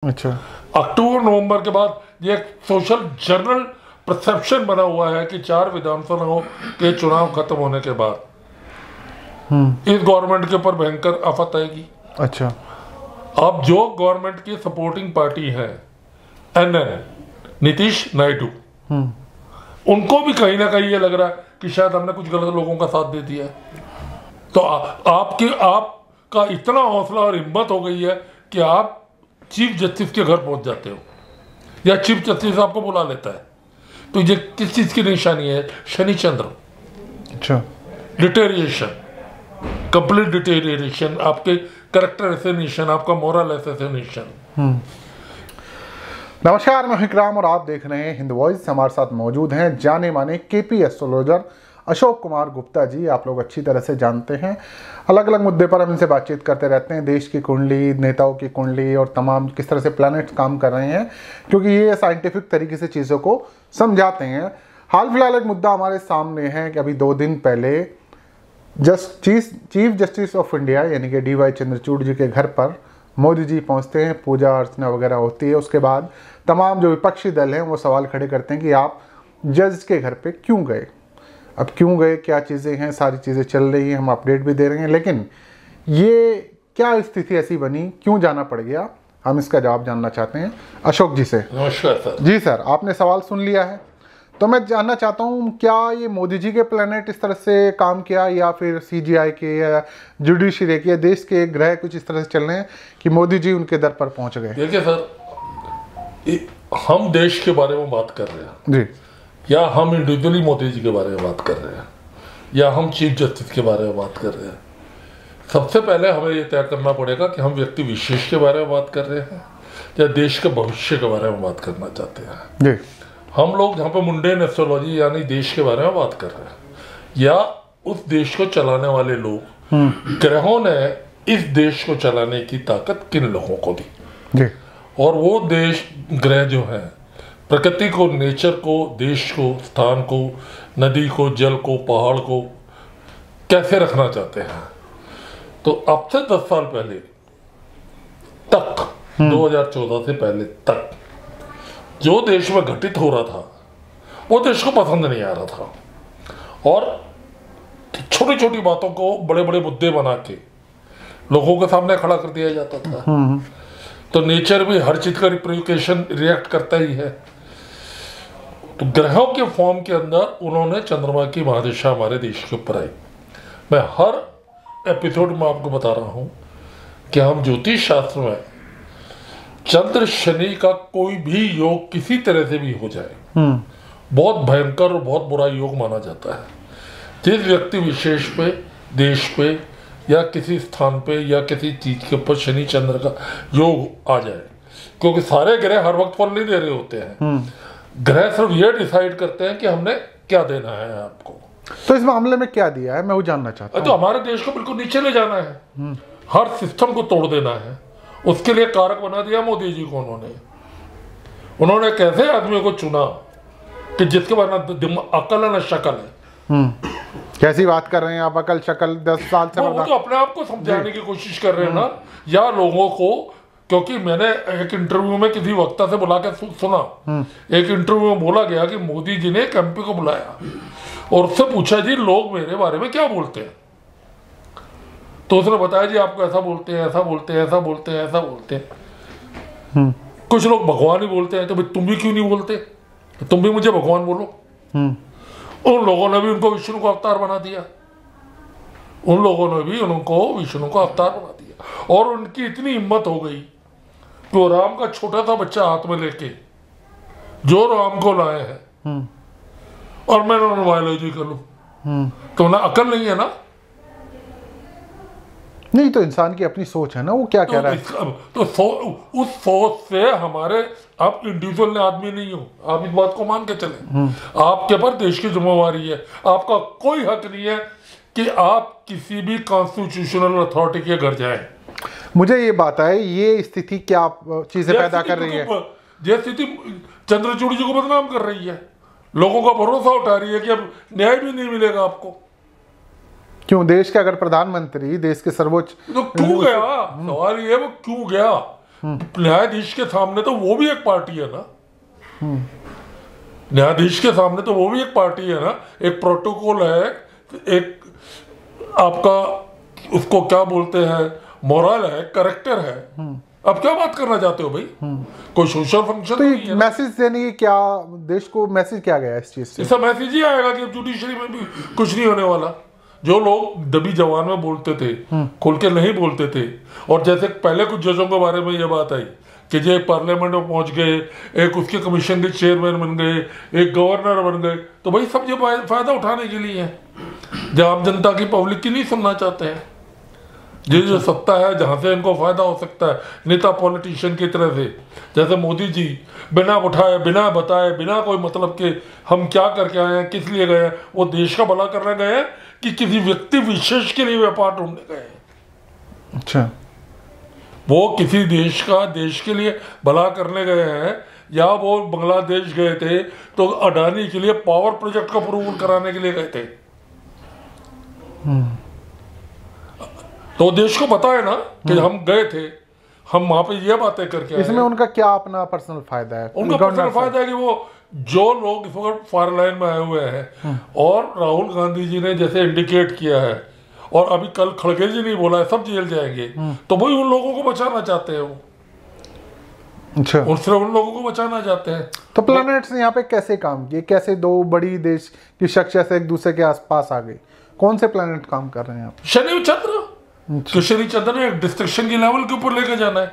अच्छा। अक्टूबर नवंबर के बाद ये एक सोशल जर्नल परसेप्शन बना हुआ है कि 4 विधानसभाओं के चुनाव खत्म होने के बाद इस गवर्नमेंट के ऊपर भयंकर आफत आएगी। अच्छा। अब जो गवर्नमेंट की सपोर्टिंग पार्टी है एनएन, नीतीश नायडू, उनको भी कहीं ना कहीं ये लग रहा है कि शायद हमने कुछ गलत लोगों का साथ दे दिया है। तो आपका इतना हौसला और हिम्मत हो गई है कि आप चीफ जस्टिस के घर पहुंच जाते हो या चीफ जस्टिस आपको बुला लेता है। तो ये किस चीज की निशानी है? शनि चंद्र। अच्छा। डिटेरिएशन, कंप्लीट डिटेरिएशन, आपके कैरेक्टर एसेसिनेशन, आपका मोरल एसेसिनेशन। नमस्कार, मैं विक्राम और आप देख रहे हैं हिंद वॉइस। हमारे साथ मौजूद हैं जाने माने केपी एस्ट्रोलॉजर अशोक कुमार गुप्ता जी। आप लोग अच्छी तरह से जानते हैं, अलग अलग मुद्दे पर हम इनसे बातचीत करते रहते हैं। देश की कुंडली, नेताओं की कुंडली और तमाम किस तरह से प्लैनेट्स काम कर रहे हैं, क्योंकि ये साइंटिफिक तरीके से चीज़ों को समझाते हैं। हाल फिलहाल एक मुद्दा हमारे सामने है कि अभी 2 दिन पहले चीफ जस्टिस ऑफ इंडिया यानी कि DY चंद्रचूड़ जी के घर पर मोदी जी पहुंचते हैं, पूजा अर्चना वगैरह होती है। उसके बाद तमाम जो विपक्षी दल हैं वो सवाल खड़े करते हैं कि आप जज के घर पे क्यों गए। अब क्यों गए, क्या चीज़ें हैं, सारी चीज़ें चल रही हैं, हम अपडेट भी दे रहे हैं। लेकिन ये क्या स्थिति ऐसी बनी, क्यों जाना पड़ गया, हम इसका जवाब जानना चाहते हैं अशोक जी से। नमस्कार सर। जी सर, आपने सवाल सुन लिया है, तो मैं जानना चाहता हूँ क्या ये मोदी जी के प्लेनेट इस तरह से काम किया या फिर CGI के या जुडिशरी के या देश के ग्रह कुछ इस तरह से चल रहे हैं कि मोदी जी उनके दर पर पहुंच गए। देखिए सर, हम देश के बारे में बात कर रहे हैं जी, या हम इंडिविजुअली मोदी जी के बारे में बात कर रहे हैं या हम चीफ जस्टिस के बारे में बात कर रहे हैं, सबसे पहले हमें ये तय करना पड़ेगा कि हम व्यक्ति विशेष के बारे में बात कर रहे हैं या देश के भविष्य के बारे में बात करना चाहते हैं। जी। हम लोग यहाँ पे मुंडेन एस्ट्रोलॉजी यानी देश के बारे में बात कर रहे हैं या उस देश को चलाने वाले लोग, ग्रहों ने इस देश को चलाने की ताकत किन लोगों को दी जी। और वो देश ग्रह जो है प्रकृति को, नेचर को, देश को, स्थान को, नदी को, जल को, पहाड़ को कैसे रखना चाहते हैं। तो अब से 10 साल पहले तक, 2014 से पहले तक जो देश में घटित हो रहा था वो देश को पसंद नहीं आ रहा था और छोटी छोटी बातों को बड़े बड़े मुद्दे बना के लोगों के सामने खड़ा कर दिया जाता था। तो नेचर भी हर चीज का रिप्लिकेशन रिएक्ट करता ही है। तो ग्रहों के फॉर्म के अंदर उन्होंने चंद्रमा की महादशा हमारे देश के ऊपर आई। मैं हर एपिसोड में आपको बता रहा हूं कि हम ज्योतिष शास्त्र में चंद्र शनि का कोई भी योग किसी तरह से भी हो जाए बहुत भयंकर और बहुत बुरा योग माना जाता है। जिस व्यक्ति विशेष पे, देश पे या किसी स्थान पे या किसी चीज के ऊपर शनि चंद्र का योग आ जाए, क्योंकि सारे ग्रह हर वक्त फल नहीं दे रहे होते हैं, ग्रह सिर्फ ये डिसाइड करते हैं कि हमने क्या देना है आपको। तो इस मामले में क्या दिया है, मैं वो जानना चाहता हूँ। तो हमारे देश को बिल्कुल नीचे ले जाना है, हर सिस्टम को तोड़ देना है, उसके लिए कारक बना दिया मोदी जी को। उन्होंने कैसे आदमी को चुना कि जिसके पास ना अकल है ना शक्ल है। कैसी बात कर रहे हैं आप, अकल शक्ल 10 साल से वो तो अपने आप को समझाने की कोशिश कर रहे हैं ना, या लोगों को। क्योंकि मैंने एक इंटरव्यू में किसी वक्ता से बुला के सुना, एक इंटरव्यू में बोला गया कि मोदी जी ने एक MP को बुलाया और उससे पूछा जी लोग मेरे बारे में क्या बोलते हैं। तो उसने बताया जी आपको ऐसा बोलते हैं, ऐसा बोलते हैं, ऐसा बोलते हैं, ऐसा बोलते हैं। कुछ लोग भगवान ही बोलते हैं। तो भाई तुम भी क्यों नहीं बोलते, तुम भी मुझे भगवान बोलो। उन लोगों ने भी उनको विष्णु का अवतार बना दिया, उन लोगों ने भी उनको विष्णु का अवतार बना दिया। और उनकी इतनी हिम्मत हो गई कि वो राम का छोटा सा बच्चा हाथ में लेके जो राम को लाए हैं और मैं बायोलॉजी कर लूं, तो ना अकल नहीं है ना। नहीं, तो इंसान की अपनी सोच है ना, वो क्या कह रहा है। तो उस सोच से हमारे, आप इंडिविजुअल आदमी नहीं हो, आप इस बात को मान के चले, आपके पर देश की जिम्मेवारी है। आपका कोई हक नहीं है कि आप किसी भी कॉन्स्टिट्यूशनल अथॉरिटी के घर जाएं। मुझे ये बात है, ये स्थिति क्या चीजें पैदा कर रही है। ये स्थिति चंद्रचूड़ जी को बदनाम कर रही है, लोगों का भरोसा उठा रही है कि अब न्याय भी नहीं मिलेगा आपको। क्यों, देश के अगर प्रधानमंत्री, देश के सर्वोच्च, तो क्यों गया, सवाल ये वो क्यों गया। न्यायाधीश के सामने तो वो भी एक पार्टी है ना, न्यायाधीश के सामने तो वो भी एक पार्टी है ना, एक प्रोटोकॉल है, एक आपका उसको क्या बोलते हैं, मोरल है, करेक्टर है। अब क्या बात करना चाहते हो भाई? कोई सोशल फंक्शन तो ये मैसेज देने की क्या, देश को मैसेज क्या गया इस चीज से? इसका मैसेज ही आएगा कि जुडिशरी में भी कुछ नहीं होने वाला। जो लोग दबी जवान में बोलते थे, खुल के नहीं बोलते थे, और जैसे पहले कुछ जजों के बारे में ये बात आई कि जो पार्लियामेंट में पहुंच गए, एक उसके कमीशन के चेयरमैन बन गए, एक गवर्नर बन गए, तो भाई सब ये फायदा उठाने के लिए है, जो आम जनता की, पब्लिक की नहीं सुनना चाहते हैं। जो सत्ता है, जहां से इनको फायदा हो सकता है, नेता पॉलिटिशियन की तरह से, जैसे मोदी जी बिना उठाए, बिना बताए, बिना कोई मतलब के हम क्या करके आए हैं, किस लिए गए हैं, वो देश का भला करने गए हैं कि किसी व्यक्ति विशेष के लिए व्यापार ढूंढने गए हैं? अच्छा, वो किसी देश का, देश के लिए भला करने गए हैं, या वो बांग्लादेश गए थे तो अडानी के लिए पावर प्रोजेक्ट का अप्रूवल कराने के लिए गए थे? तो देश को पता है ना कि हम गए थे, हम वहां पे ये बातें करके आए। इसमें उनका क्या अपना पर्सनल फायदा है? उनका पर्सनल फायदा है कि वो जो लोग इस वक्त फॉर लाइन में आए हुए हैं, और राहुल गांधी जी ने जैसे इंडिकेट किया है, और अभी कल खड़गे जी ने बोला है सब जेल जाएंगे, तो वही उन लोगों को बचाना चाहते हैं वो। अच्छा, और सिर्फ उन लोगों को बचाना चाहते हैं। तो प्लैनेट्स यहाँ पे कैसे काम किए? कैसे दो बड़ी देश की शख्सियत एक दूसरे के आसपास आ गई? कौन से प्लैनेट काम कर रहे हैं यहाँ पे? शनि चंद्र, तो शनि चंद्र ने एक डिस्ट्रक्शन की लेवल के ऊपर लेकर जाना है।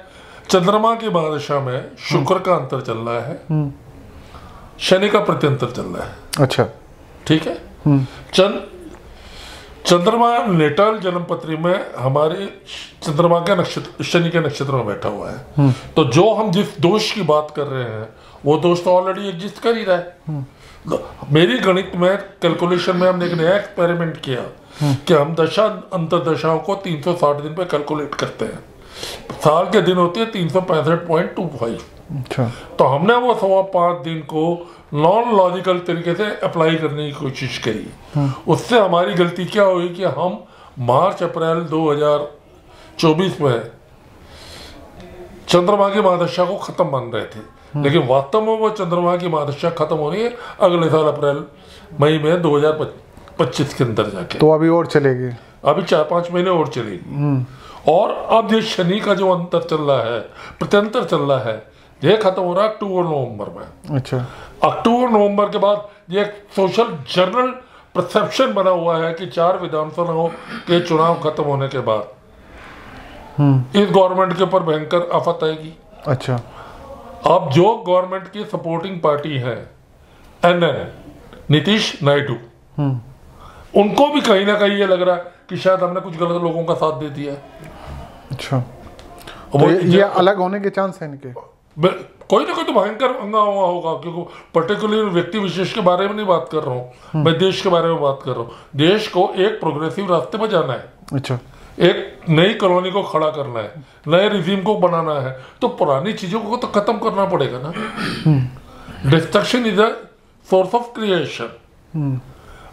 चंद्रमा की महादशा में शुक्र का अंतर चल रहा है, शनि का प्रत्यंतर चल रहा है। अच्छा, ठीक है। चंद्रमा नेटल जन्मपत्री में हमारे चंद्रमा के नक्षत्र, शनि के नक्षत्र में बैठा हुआ है। तो जो हम जिस दोष की बात कर रहे हैं, वो दोष तो ऑलरेडी एग्जिस्ट कर ही रहा है। मेरी गणित में कैलकुलेशन में हमने एक नया एक्सपेरिमेंट किया कि हम दशा अंतरदशाओं को 360 दिन पे कैलकुलेट करते हैं। साल के दिन होते हैं 365.25। अच्छा, तो हमने वो 5.25 दिन को नॉन लॉजिकल तरीके से अप्लाई करने की कोशिश करी। उससे हमारी गलती क्या हुई कि हम मार्च अप्रैल 2024 में चंद्रमा की महादशा को खत्म मान रहे थे, लेकिन वास्तव में वो चंद्रमा की महादशा खत्म हो रही है अगले साल अप्रैल मई में 2025 के अंदर जाके। तो अभी और चलेगी, अभी 4-5 महीने और चलेगी। और अब ये शनि का जो अंतर चल रहा है, प्रत्यंतर चल रहा है, ये खत्म हो रहा है अक्टूबर नवंबर में। अच्छा, अक्टूबर नवंबर के बाद ये सोशल जर्नल परसेप्शन बना हुआ है कि 4 विधानसभाओं के चुनाव खत्म होने के बाद इस गवर्नमेंट के ऊपर भयंकर आफत आएगी। अच्छा, अब जो गवर्नमेंट की सपोर्टिंग पार्टी है एनएन, नीतीश नायडू, उनको भी कहीं ना कहीं ये लग रहा है कि शायद हमने कुछ गलत लोगों का साथ दे दिया है। अच्छा, तो ये अलग होने के चांस है इनके? कोई ना कोई तो भयंकर हंगामा होगा, क्योंकि पर्टिकुलर व्यक्ति विशेष के बारे में नहीं बात कर रहा हूँ, मैं देश के बारे में बात कर रहा हूँ। देश को एक प्रोग्रेसिव रास्ते पर जाना है। अच्छा, एक नई कॉलोनी को खड़ा करना है, नए रिजीम को बनाना है, तो पुरानी चीजों को तो खत्म करना पड़ेगा ना। Destruction is a source of creation.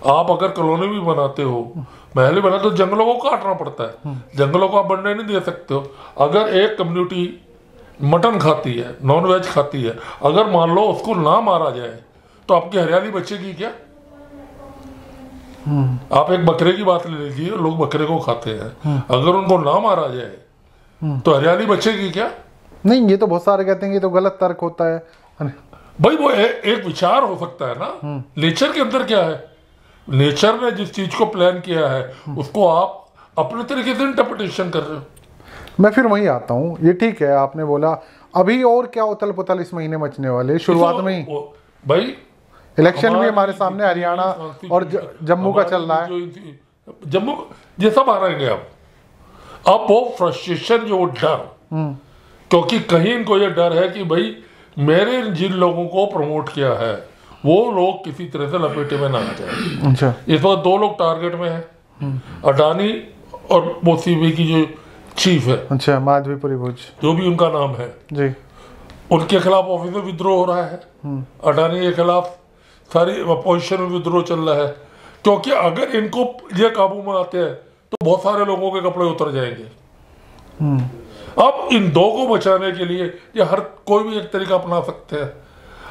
आप अगर कॉलोनी भी बनाते हो, महल बना, तो जंगलों को काटना पड़ता है, जंगलों को आप बनने नहीं दे सकते हो। अगर एक कम्युनिटी मटन खाती है, नॉन वेज खाती है, अगर मान लो उसको ना मारा जाए तो आपकी हरियाली बचेगी क्या? आप एक बकरे की बात ले लीजिए, लोग बकरे को खाते हैं, अगर उनको ना मारा जाए तो हरियाली बचेगी क्या? नहीं, ये तो बहुत सारे कहते हैं कि तो गलत तर्क होता है भाई। वो एक विचार हो सकता है ना। नेचर के अंदर क्या है, नेचर ने जिस चीज को प्लान किया है उसको आप अपने तरीके से इंटरप्रिटेशन कर रहे हो। मैं फिर वहीं आता हूँ, ये ठीक है आपने बोला, अभी और क्या उथल पुथल इस महीने मचने वाले? शुरुआत में ही भाई इलेक्शन भी हमारे सामने हरियाणा और जम्मू का चल रहा है। जम्मू ये सब आ रहे हैं। अब वो फ्रस्ट्रेशन, जो डर, क्योंकि कहीं इनको ये डर है कि भाई मेरे जिन लोगों को प्रमोट किया है वो लोग किसी तरह से लपेटे में ना आ जाए। अच्छा, इस वक्त 2 लोग टारगेट में हैं, अडानी और मोसीबी की जो चीफ है, अच्छा, माधवीपुरी भुज, जो भी उनका नाम है जी, उनके खिलाफ ऑफिस में विद्रोह हो रहा है। अडानी के खिलाफ सारी अपोजिशन में विद्रोह चल रहा है, क्योंकि अगर इनको ये काबू में आते हैं तो बहुत सारे लोगों के कपड़े उतर जाएंगे। अब इन दो को बचाने के लिए ये हर कोई भी एक तरीका अपना सकते हैं।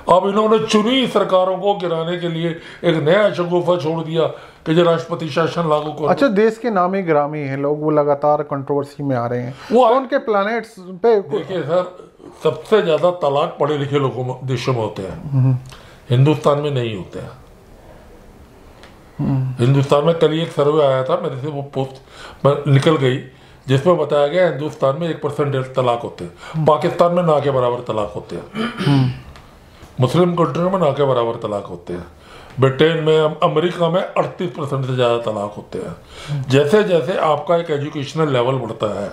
अब इन्होंने चुनी सरकारों को गिराने के लिए एक नया शगुफा छोड़ दिया कि जो राष्ट्रपति शासन लागू करो। अच्छा, देश के नामी ग्रामी हैं लोग, वो लगातार कंट्रोवर्सी में आ रहे हैं, वो उनके प्लैनेट्स पे। देखिए सर, सबसे ज्यादा तलाक पढ़े लिखे लोगों देशों में होते हैं, हिंदुस्तान में नहीं होते हैं। हिंदुस्तान में कल एक सर्वे आया था, मेरे से वो पोस्ट निकल गई, जिसमें बताया गया हिंदुस्तान में 1% तलाक होते हैं, पाकिस्तान में ना के बराबर तलाक होते हैं, मुस्लिम कंट्री में ना के बराबर तलाक होते हैं, ब्रिटेन में, अमेरिका में 38% से ज़्यादा तलाक होते हैं। जैसे जैसे आपका एक एजुकेशनल लेवल बढ़ता है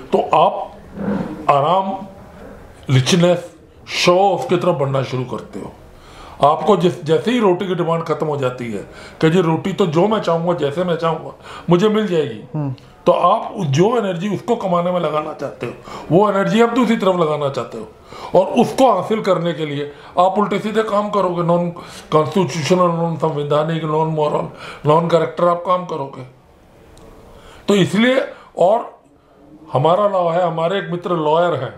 तो आप आराम, रिचनेस, शो ऑफ की तरफ बढ़ना शुरू करते हो। आपको जैसे ही रोटी की डिमांड खत्म हो जाती है कि जी रोटी तो जो मैं चाहूँगा, जैसे मैं चाहूँगा मुझे मिल जाएगी, तो आप जो एनर्जी उसको कमाने में लगाना चाहते हो, वो एनर्जी आप दूसरी तरफ लगाना चाहते हो, और उसको हासिल करने के लिए आप उल्टे सीधे काम करोगे, नॉन कॉन्स्टिट्यूशनल, नॉन संवैधानिक, नॉन मॉरल, नॉन कैरेक्टर आप काम करोगे। तो इसलिए, और हमारा लॉ है, हमारे एक मित्र लॉयर हैं,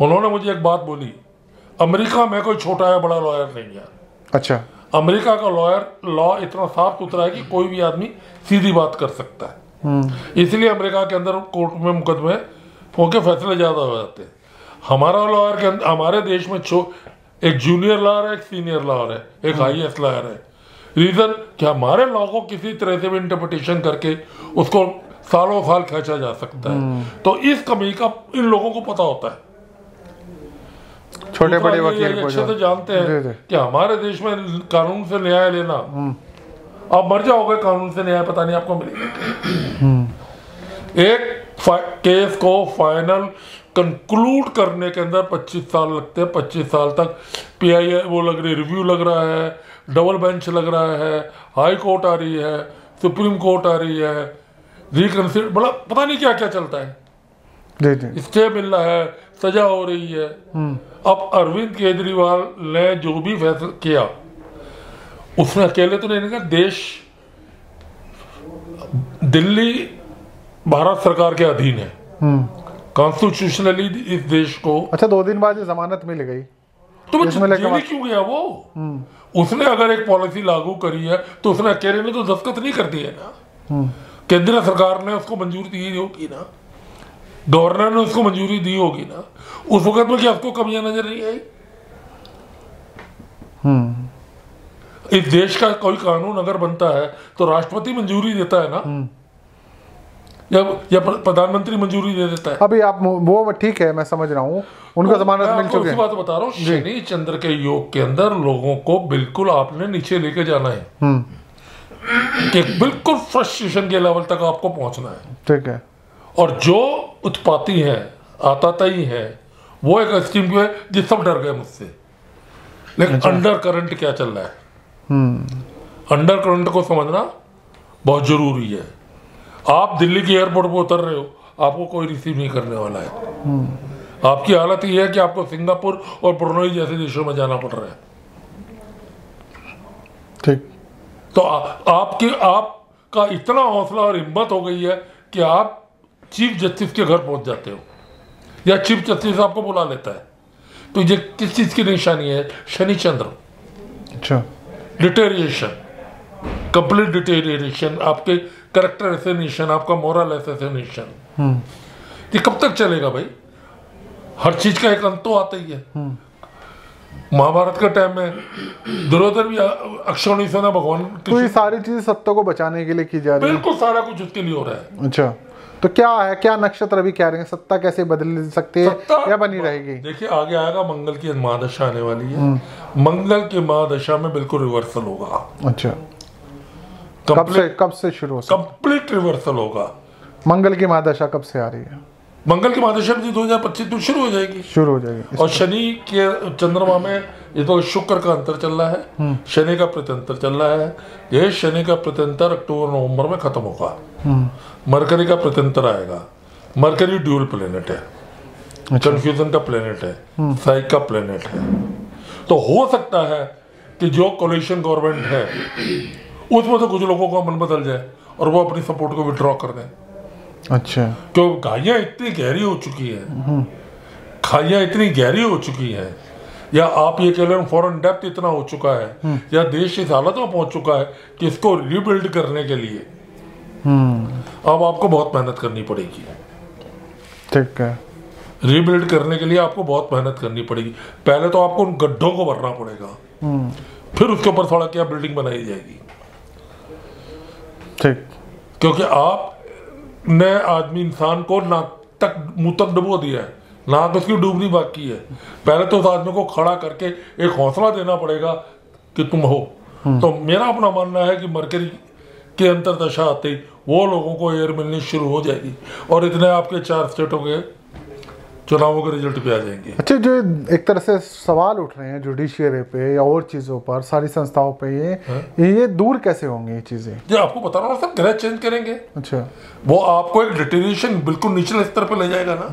उन्होंने मुझे एक बात बोली, अमेरिका में कोई छोटा या बड़ा लॉयर नहीं है। अच्छा। अमेरिका का लॉ इतना साफ सुथरा है कि कोई भी आदमी सीधी बात कर सकता है, इसलिए अमेरिका के अंदर कोर्ट में मुकदमे होके फैसले ज्यादा हो जाते हैं। हमारा लॉयर के अंदर, हमारे देश में एक जूनियर लॉयर है, एक सीनियर लॉयर है, एक हाईएस्ट लॉयर है। रीजन कि हमारे लॉ को किसी तरह से भी इंटरप्रिटेशन करके उसको सालों साल खींचा जा सकता है, तो इस कमी का इन लोगों को पता होता है। छोटे बड़े वकील को अच्छे से जानते हैं कि हमारे देश में कानून से न्याय लेना, आप मर जाओगे कानून से न्याय पता नहीं आपको मिलेगा। एक केस को फाइनल कंक्लूड करने के अंदर 25 साल लगते हैं। 25 साल तक पीआई वो लग रही, रिव्यू लग रहा है, डबल बेंच लग रहा है, हाई कोर्ट आ रही है, सुप्रीम कोर्ट आ रही है, रिकंसिडर, बड़ा पता नहीं क्या क्या चलता है, स्टे मिल रहा है, सजा हो रही है। अब अरविंद केजरीवाल ने जो भी फैसला किया उसने अकेले तो नहीं किया, देश, दिल्ली भारत सरकार के अधीन है, कॉन्स्टिट्यूशनली इस देश को। अच्छा, 2 दिन बाद जमानत मिल गई, तो जेल क्यों गया वो? उसने अगर एक पॉलिसी लागू करी है तो उसने अकेले ने तो दस्तखत नहीं कर दिए ना, केंद्र सरकार ने उसको मंजूरी दी होगी ना, गवर्नर ने उसको मंजूरी दी होगी ना, उस वक्त में क्या आपको कमियां नजर नहीं आई? इस देश का कोई कानून अगर बनता है तो राष्ट्रपति मंजूरी देता है ना, या प्रधानमंत्री मंजूरी दे देता है। अभी आप वो ठीक है, मैं समझ रहा हूँ, उनको जमानत मिल चुकी है। बात बता रहा हूँ, शनि चंद्र के योग के अंदर लोगों को बिल्कुल आपने नीचे लेके जाना है, कि बिल्कुल फ्रस्ट्रेशन के लेवल तक आपको पहुंचना है। ठीक है। और जो उत्पाती है, आताताई है, वो एक स्कीम जो है जिस सब डर गए मुझसे, लेकिन अंडर करंट क्या चल रहा है, अंडर करंट को समझना बहुत जरूरी है। आप दिल्ली के एयरपोर्ट पर उतर रहे हो, आपको कोई रिसीव नहीं करने वाला है। आपकी हालत ये है कि आपको सिंगापुर और ब्रुनेई जैसे देशों में जाना पड़ रहा है। ठीक। तो आपका इतना हौसला और हिम्मत हो गई है कि आप चीफ जस्टिस के घर पहुंच जाते हो, या चीफ जस्टिस आपको बुला लेता है। तो ये किस चीज की निशानी है? शनि चंद्र। अच्छा। डिटेरिएशन, कंप्लीट डिटेरिएशन, आपके कैरेक्टर एसेनेशन, आपका मोरल एसेनेशन। ये कब तक चलेगा भाई? हर चीज का एक अंत तो आता ही है। महाभारत के टाइम में दुर्योधन भी अक्षौणी सेना भगवान, तो ये सारी चीजें सत्य को बचाने के लिए की जा रही है। बिल्कुल सारा कुछ उसके लिए हो रहा है। अच्छा, तो क्या है, क्या नक्षत्र अभी कह रहे हैं, सत्ता कैसे बदल सकती है या बनी रहेगी? देखिए आगे आएगा, मंगल की महादशा आने वाली है। मंगल की महादशा में बिल्कुल रिवर्सल होगा। अच्छा, कब से शुरू हो? कंप्लीट रिवर्सल होगा। मंगल की महादशा कब से आ रही है? मंगल की महादशा में 2025 तो शुरू हो जाएगी। और शनि के चंद्रमा में ये तो शुक्र का अंतर चल रहा है, शनि का प्रत्यंतर चल रहा है। ये शनि का प्रत्यंतर अक्टूबर नवंबर में खत्म होगा। मरकरी का प्रत्यंतर आएगा। मरकरी ड्यूल प्लेनेट है, कंफ्यूजन का प्लेनेट है, साइक का प्लेनेट है। तो हो सकता है कि जो कोलिशन गवर्नमेंट है उसमें से कुछ लोगों का मन बदल जाए और वो अपनी सपोर्ट को विड्रॉ कर दें। अच्छा, क्यों खाइयाँ इतनी गहरी हो चुकी है, खाइयाँ इतनी गहरी हो चुकी है, या आप ये कह लें फॉरेन डेप्थ इतना हो चुका है, या देश इस हालत में पहुंच चुका है कि इसको रीबिल्ड करने के लिए अब आपको बहुत मेहनत करनी पड़ेगी। ठीक है, रीबिल्ड करने के लिए आपको बहुत मेहनत करनी पड़ेगी। पहले तो आपको उन गड्ढों को भरना पड़ेगा, फिर उसके ऊपर थोड़ा क्या बिल्डिंग बनाई जाएगी। ठीक, क्योंकि आप ने आदमी इंसान को नाक तक मुंह तक डुबो दिया है, नाक उसकी डूबनी बाकी है। पहले तो उस आदमी को खड़ा करके एक हौसला देना पड़ेगा कि तुम हो। तो मेरा अपना मानना है कि मरकरी के अंतरदशा आते ही वो लोगों को एयर मिलनी शुरू हो जाएगी और इतने आपके 4 स्टेटों के चुनावों के रिजल्ट पे आ जाएंगे। अच्छा, जो एक तरह से सवाल उठ रहे हैं जुडिशियरी पे या और चीज़ों पर, सारी संस्थाओं पे, ये दूर कैसे होंगे ये चीज़ें? जो आपको बता रहा हूँ, सब ग्रह चेंज करेंगे। अच्छा, वो आपको एक डिटेरिएशन बिल्कुल निचले स्तर पे ले जाएगा ना,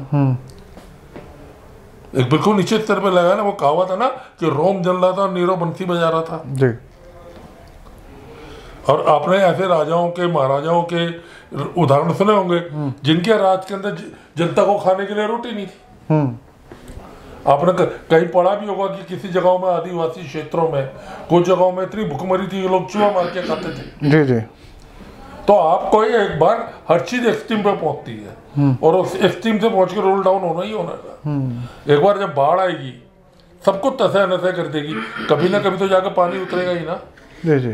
एक बिल्कुल नीचे स्तर पे लगा ना। वो कहावत है ना कि रोम जल रहा था और नीरो बंसी बजा रहा था जी। और आपने ऐसे राजाओं के महाराजाओं के उदाहरण सुने होंगे जिनके राज के अंदर जनता को खाने के लिए रोटी नहीं थी। आपने कहीं पढ़ा भी होगा कि किसी जगहों में, आदिवासी क्षेत्रों में, कुछ जगहों में इतनी भुखमरी थी कि लोग चूहा मार के खाते थे। जी जी। तो आपको एक बार हर चीज एक्सट्रीम पे पहुंचती है और उस एक्सट्रीम से पहुंच के रोल डाउन होना ही होना है। एक बार जब बाढ़ आएगी सबको तसे नसे कर देगी, कभी ना कभी तो जाकर पानी उतरेगा ही ना। जी जी।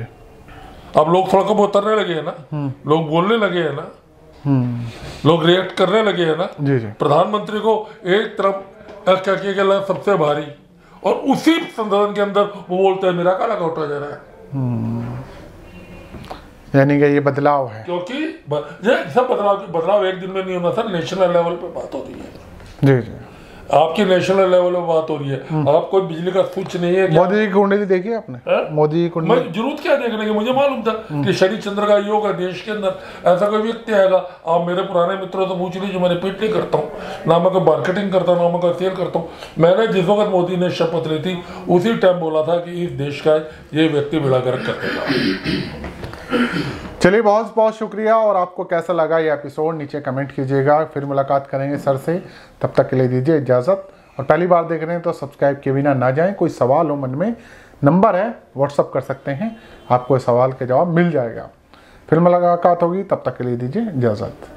अब लोग सड़कों पर उतरने लगे हैं ना, लोग बोलने लगे हैं ना, लोग रिएक्ट करने लगे हैं ना। जी जी। प्रधानमंत्री को एक तरफ क्या किया सबसे भारी, और उसी संसद के अंदर वो बोलते हैं मेरा काला उठा जा रहा है। यानी कि ये बदलाव है, क्योंकि ये सब बदलाव एक दिन में नहीं होना सर, नेशनल लेवल पे बात हो रही है। जी जी। आपकी नेशनल लेवल पे बात हो रही है। आप कोई बिजली का स्विच नहीं है। मोदी जी की कुंडली देखी आपने? मोदी जी कुंडली, मैं जरूरत क्या देखने की, मुझे मालूम था कि शनि चंद्र का योग है देश के अंदर। ऐसा कोई व्यक्ति आएगा, आप मेरे पुराने मित्रों से पूछ लीजिए, मैं रिपीट नहीं करता हूँ ना, मैं कोई मार्केटिंग करता हूँ ना मैं कोई सेल करता हूँ। मैंने जिस वक्त मोदी ने शपथ ली थी उसी टाइम बोला था कि इस देश का ये व्यक्ति बेड़ा गर्क कर देगा। चलिए, बहुत बहुत शुक्रिया। और आपको कैसा लगा ये एपिसोड नीचे कमेंट कीजिएगा। फिर मुलाकात करेंगे सर से, तब तक के लिए दीजिए इजाज़त। और पहली बार देख रहे हैं तो सब्सक्राइब किए बिना ना जाएं। कोई सवाल हो मन में, नंबर है, व्हाट्सअप कर सकते हैं, आपको इस सवाल के जवाब मिल जाएगा। फिर मुलाकात होगी, तब तक के लिए दीजिए इजाज़त।